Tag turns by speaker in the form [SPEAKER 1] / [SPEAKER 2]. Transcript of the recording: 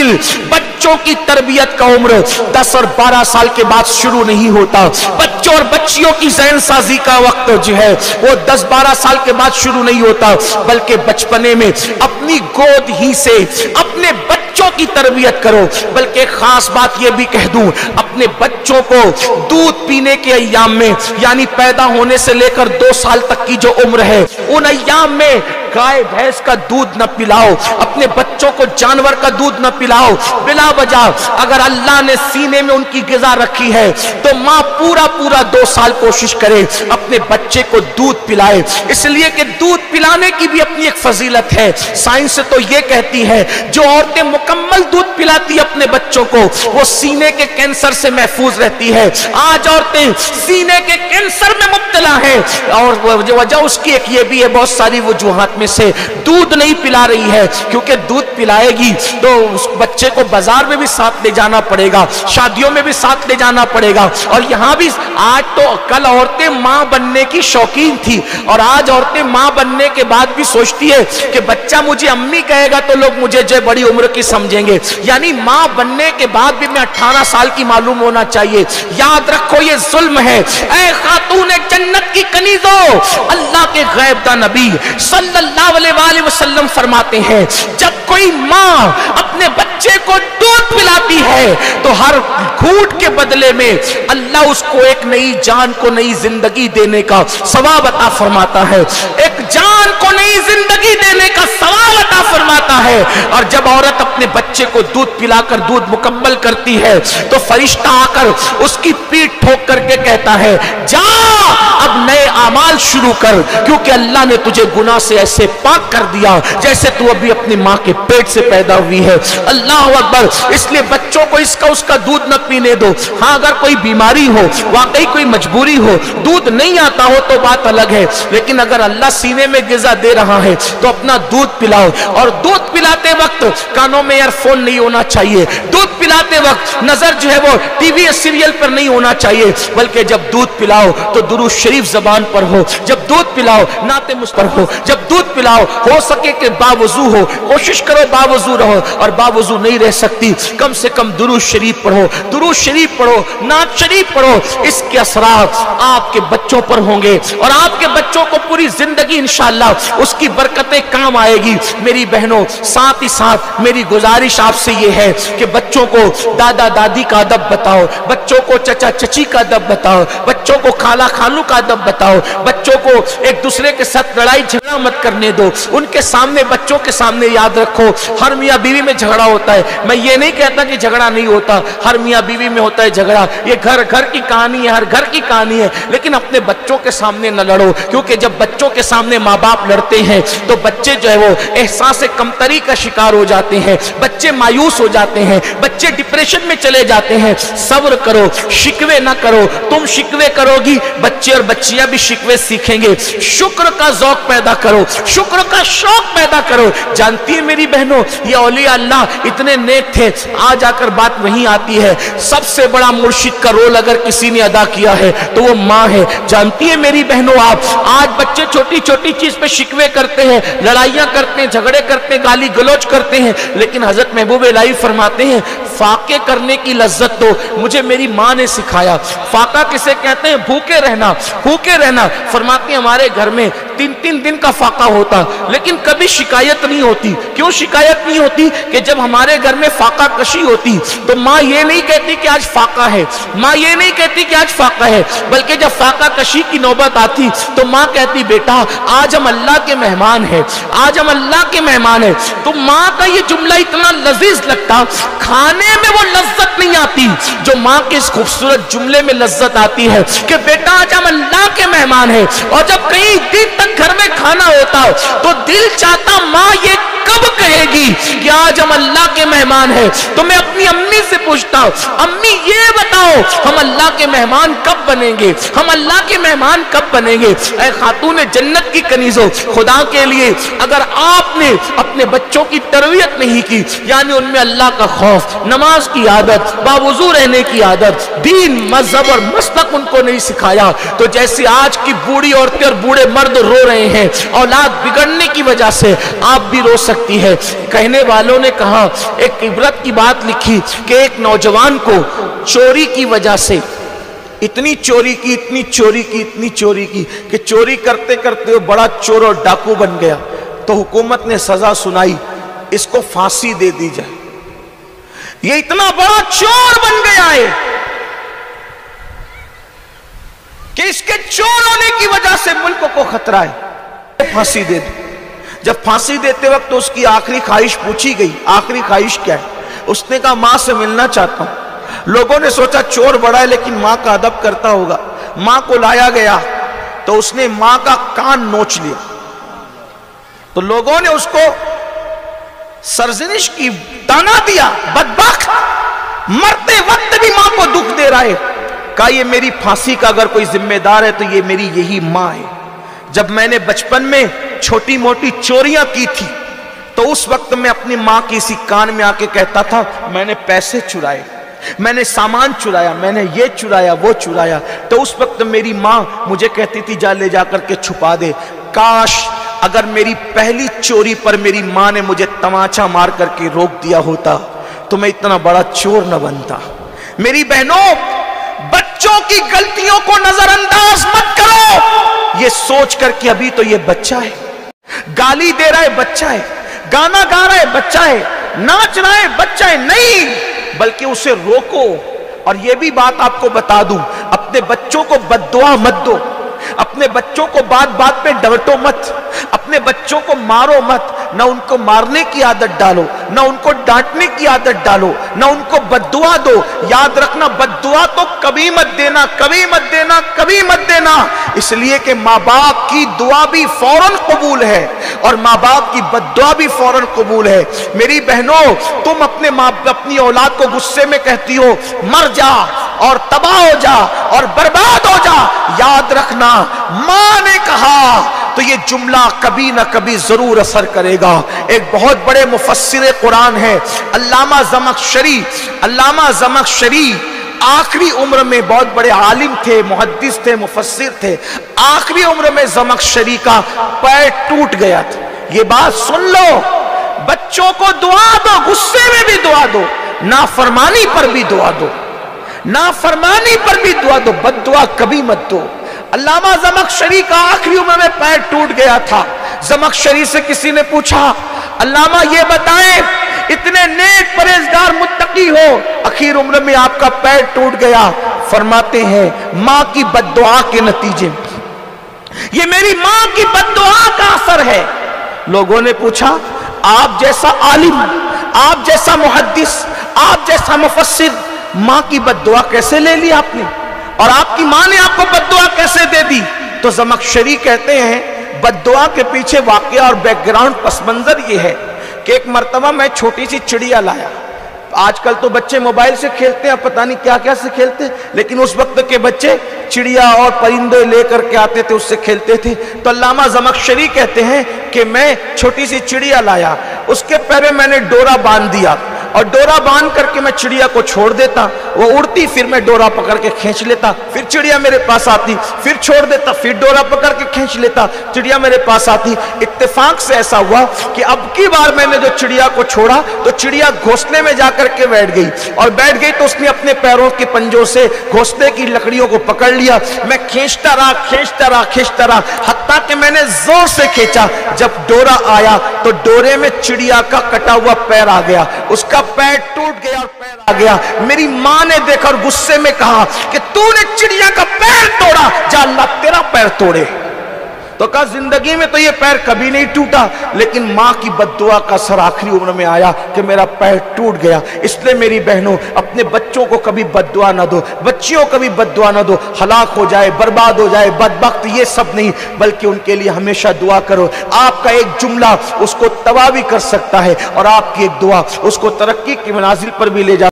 [SPEAKER 1] मुश्किल बच्चों की तरबियत का उम्र 10 और 12 साल के बाद शुरू नहीं होता। बच्चों और बच्चियों की ज़हन साजी का वक्त जो है वो 10-12 साल के बाद शुरू नहीं होता, बल्कि बचपने में अपनी गोद ही से अपने बच्चों की तरबियत करो। बल्कि एक खास बात ये भी कह दूं, अपने बच्चों को दूध पीने के अय्याम में, यानी पैदा होने से लेकर 2 साल तक की जो उम्र है, उन अय्याम में गाय भैंस का दूध न पिलाओ, अपने बच्चों को जानवर का दूध न पिलाओ बिला वजह। अगर अल्लाह ने सीने में उनकी ग़िज़ा रखी है तो माँ पूरा 2 साल कोशिश करे अपने बच्चे को दूध पिलाए, इसलिए कि दूध पिलाने की भी अपनी एक फजीलत है। साइंस तो ये कहती है जो औरतें मुकम्मल दूध पिलाती अपने बच्चों को वो सीने के कैंसर से महफूज रहती है। आज औरतें सीने के कैंसर में मुब्तला है और वजह उसकी एक ये भी है, बहुत सारी वजूहात में से दूध नहीं पिला रही है, क्योंकि दूध पिलाएगी तो उस बच्चे को बाजार में भी साथ ले जाना पड़ेगा, शादियों में भी साथ ले जाना पड़ेगा। और यहाँ भी आज तो कल औरतें माँ बनने की शौकीन थी और आज औरतें माँ बनने के बाद भी सोचती है कि बच्चा मुझे अम्मी कहेगा तो लोग मुझे जो बड़ी उम्र की समझेंगे, यानी माँ बनने के बाद भी मैं 18 साल की मालूम होना चाहिए। याद रखो ये जुल्म है। ऐ खातून जन्नत की कनीज़ो, अल्लाह के गैब दा नबी सल्लल्लाहु अलैहि वसल्लम फरमाते हैं जब कोई माँ अपने बच्चे को दूध पिलाती है तो हर घूंट के बदले में अल्लाह उसको एक नई जान को नई जिंदगी देने का सवाब अता फरमाता है, एक जान को नई जिंदगी देने का सवाब अता फरमाता है। और जब औरत अपने बच्चे को दूध पिलाकर दूध मुकम्मल करती है तो फरिश्ता आकर उसकी पीठ ठोक करके कहता है जा अब नए आमाल शुरू कर, क्योंकि अल्लाह ने तुझे गुनाह से ऐसे पाक कर दिया जैसे तू अभी अपनी माँ के पेट से पैदा हुई है। अल्लाह अकबर। इसलिए बच्चों को इसका उसका दूध न पीने दो। हाँ, अगर कोई बीमारी हो, वाकई कोई मजबूरी हो, दूध नहीं आता हो तो बात अलग है, लेकिन अगर अल्लाह सीने में ग़िज़ा दे रहा है तो अपना दूध पिलाओ। और दूध पिलाते वक्त कानों में ईयरफोन नहीं होना चाहिए, दूध पिलाते वक्त नजर जो है वो टीवी या सीरियल पर नहीं होना चाहिए, बल्कि जब दूध पिलाओ तो दुरूद शरीफ जबान पर हो, जब दूध पिलाओ नाते मुस्पर हो, जब दूध पिलाओ हो सके कि बावजू हो, कोशिश करो बावजू रहो, और बावजू नहीं रह सकती कम से कम दुरूद शरीफ पढ़ो, दुरूद शरीफ पढ़ो, नात शरीफ पढ़ो। इसके असरात आपके बच्चों पर होंगे और आपके बच्चों को पूरी जिंदगी इंशाअल्लाह उसकी बरकतें काम आएगी। मेरी बहनों, साथ ही साथ मेरी गुजारिश आपसे ये है कि बच्चों को दादा दादी का अदब बताओ, बच्चों को चचा चची का अदब बताओ, बच्चों को खाला खालू का अदब बताओ, बच्चों को एक दूसरे के साथ लड़ाई झगड़ा मत करने दो। उनके सामने, बच्चों के सामने याद रखो हर मियाँ बीवी में झगड़ा होता है। मैं ये नहीं कहता कि झगड़ा नहीं होता, हर मियाँ बीवी में होता है झगड़ा, ये घर घर की कहानी है, हर घर की कहानी है, लेकिन अपने बच्चों के सामने न लड़ो, क्योंकि जब बच्चों के सामने माँ बाप लड़ते हैं तो बच्चे जो है वो एहसास कमतरी का शिकार हो जाते हैं, बच्चे मायूस हो जाते हैं, बच्चे डिप्रेशन में चले जाते हैं। सब्र करो, शिकवे ना करो, तुम शिकवे करोगी बच्चे और बच्चियां भी शिकवे सीखेंगे। शुक्र का ज़ौक़ पैदा करो, शुक्र का शौक पैदा करो। जानती है मेरी बहनों, ये औलिया अल्लाह इतने नेक थे, आज आकर बात वहीं आती है, सबसे बड़ा मुर्शिद का रोल अगर किसी ने अदा किया है तो वो माँ है। जानती है मेरी बहनों, आप आज बच्चे छोटी छोटी चीज पे शिकवे करते हैं, लड़ाइयां करते हैं, झगड़े करते हैं, गाली गलौज करते हैं, लेकिन हजरत महबूब इलाही फरमाते हैं फाके करने की लज्जत तो मुझे मेरी माँ ने सिखाया। फाका किसे कहते हैं? भूखे रहना, भूखे रहना। फरमाते हैं हमारे घर में 3-3 दिन का फाका होता, लेकिन कभी शिकायत नहीं होती। क्यों शिकायत नहीं होती? कि जब हमारे घर में फाका कशी होती तो माँ ये नहीं कहती कि आज फाका है, माँ ये नहीं कहती कि आज फाका है, बल्कि जब फाका कशी की नौबत आती तो माँ कहती बेटा आज हम अल्लाह के मेहमान हैं, आज हम अल्लाह के मेहमान हैं। तो माँ का ये जुमला इतना लजीज लगता, खाने में वो लज्जत नहीं आती जो माँ के इस खूबसूरत जुमले में लज्जत आती है कि बेटा आज हम अल्लाह के मेहमान हैं। और जब कई दिन तक घर में खाना होता तो दिल चाहता माँ ये कब कहेगी कि आज हम अल्लाह के मेहमान हैं। तो मैं अपनी अम्मी से पूछता हूँ, अम्मी ये बताओ हम अल्लाह के मेहमान कब बनेंगे, हम अल्लाह के मेहमान कब बनेंगे। ऐ खातून जन्नत की कनीज़ो, खुदा के लिए अगर आपने अपने बच्चों की तरबियत नहीं की, यानी उनमें अल्लाह का खौफ, नमाज की आदत, बावुज़ू रहने की आदत, दीन मजहब और मसलक उनको नहीं सिखाया, तो जैसे आज की बूढ़ी औरतें और बूढ़े मर्द रो रहे हैं औलाद बिगड़ने की वजह से, आप भी रो सकती है। कहने वाले वालों ने कहा, एक इबरत की बात लिखी कि एक नौजवान को चोरी की वजह से इतनी चोरी की, इतनी चोरी की, इतनी चोरी की कि चोरी करते करते वो बड़ा चोर और डाकू बन गया। तो हुकूमत ने सजा सुनाई, इसको फांसी दे दी जाए। ये इतना बड़ा चोर बन गया है कि इसके चोर होने की वजह से मुल्क को खतरा है, फांसी दे दो। जब फांसी देते वक्त तो उसकी आखिरी ख्वाहिश पूछी गई, आखिरी ख्वाहिश क्या है? उसने कहा मां से मिलना चाहता हूं। लोगों ने सोचा चोर बड़ा है लेकिन मां का अदब करता होगा। मां को लाया गया तो उसने मां का कान नोच लिया। तो लोगों ने उसको सरजनिश की, ताना दिया, बदबख्त, मरते वक्त भी मां को दुख दे रहा है। कहा ये मेरी फांसी का अगर कोई जिम्मेदार है तो ये मेरी यही मां है। जब मैंने बचपन में छोटी मोटी चोरियां की थी तो उस वक्त मैं अपनी मां की इसी कान में आके कहता था मैंने पैसे चुराए, मैंने सामान चुराया, मैंने ये चुराया, वो चुराया। तो उस वक्त मेरी मां मुझे कहती थी जा ले जाकर के छुपा दे। काश अगर मेरी पहली चोरी पर मेरी मां ने मुझे तमाचा मार करके रोक दिया होता तो मैं इतना बड़ा चोर न बनता। मेरी बहनों, बच्चों की गलतियों को नजरअंदाज मत करो। ये सोच कर कि अभी तो ये बच्चा है, गाली दे रहा है बच्चा है, गाना गा रहा है बच्चा है, नाच रहा है बच्चा है, नहीं, बल्कि उसे रोको। और ये भी बात आपको बता दूं, अपने बच्चों को बद्दुआ मत दो, अपने बच्चों को बात बात पे डांटो मत, अपने बच्चों को मारो मत। न उनको मारने की आदत डालो, न उनको डांटने की आदत डालो, न उनको बद्दुआ दो। याद रखना, बद्दुआ तो कभी मत देना, कभी मत देना, कभी मत देना। इसलिए कि माँ बाप की दुआ भी फौरन कबूल है और माँ बाप की बद्दुआ भी फौरन कबूल है। मेरी बहनों, तुम अपनी औलाद को गुस्से में कहती हो मर जा और तबाह हो जा और बर्बाद हो जा। याद रखना, मां ने कहा तो ये जुमला कभी ना कभी जरूर असर करेगा। एक बहुत बड़े मुफस्सिर कुरान है अल्लामा ज़मख़शरी, आखिरी उम्र में बहुत बड़े आलिम थे, मुहद्दिस थे, मुफस्सिर थे। आखिरी उम्र में ज़मख़शरी का पैर टूट गया था। ये बात सुन लो, बच्चों को दुआ दो, गुस्से में भी दुआ दो, नाफरमानी पर भी दुआ दो, नाफरमानी पर भी दुआ दो, बद्दुआ कभी मत दो। अल्लामा ज़मख़शरी का आखिरी उम्र में पैर टूट गया था। ज़मख़शरी से किसी ने पूछा अल्लामा ये बताएं, इतने नेक परहेज़गार मुत्तकी हो, आखिर उम्र में आपका पैर टूट गया। फरमाते हैं मां की बद्दुआ के नतीजे, ये मेरी मां की बद्दुआ का असर है। लोगों ने पूछा आप जैसा आलिम, आप जैसा मुहद्दिस, आप जैसा मुफस्सिर, मां की बद्दुआ कैसे ले ली आपने, और आपकी मां ने आपको बद्दुआ कैसे दे दी? तो ज़मख़शरी कहते हैं बद्दुआ के पीछे वाक़या और बैकग्राउंड पस मंजर ये है कि एक मर्तबा मैं छोटी सी चिड़िया लाया। आजकल तो बच्चे मोबाइल से खेलते हैं, पता नहीं क्या क्या से खेलते हैं, लेकिन उस वक्त के बच्चे चिड़िया और परिंदे लेकर के आते थे, उससे खेलते थे। तो अल्लामा ज़मख़शरी कहते हैं कि मैं छोटी सी चिड़िया लाया, उसके पैर में मैंने डोरा बांध दिया और डोरा बांध करके मैं चिड़िया को छोड़ देता, वो उड़ती, फिर मैं डोरा पकड़ के खींच लेता, फिर चिड़िया मेरे पास आती, फिर छोड़ देता, फिर डोरा पकड़ के खींच लेता, चिड़िया मेरे पास आती। इत्तेफाक से ऐसा हुआ कि अब की बार मैंने जो चिड़िया को छोड़ा तो चिड़िया घोंसले में जाकर के बैठ गई, और बैठ गई तो उसने अपने पैरों के पंजों से घोंसले की लकड़ियों को पकड़ लिया। मैं खींचता रहा, खींचता रहा, खींचता रहा, हत्ता कि मैंने जोर से खींचा। जब डोरा आया तो डोरे में चिड़िया का कटा हुआ पैर आ गया, उसका पैर टूट गया और पैर आ गया। मेरी मां ने देखा और गुस्से में कहा कि तूने चिड़िया का पैर तोड़ा, जा अल्लाह तेरा पैर तोड़े। तो कहा जिंदगी में तो ये पैर कभी नहीं टूटा, लेकिन मां की बद्दुआ का असर आखिरी उम्र में आया कि मेरा पैर टूट गया। इसलिए मेरी बहनों, अपने बच्चों को कभी बद्दुआ ना दो, बच्चियों को कभी बद्दुआ ना दो। हलाक हो जाए, बर्बाद हो जाए, बदबख्त, ये सब नहीं, बल्कि उनके लिए हमेशा दुआ करो। आपका एक जुमला उसको तबाह भी कर सकता है और आपकी एक दुआ उसको तरक्की की मनाजिल पर भी ले जा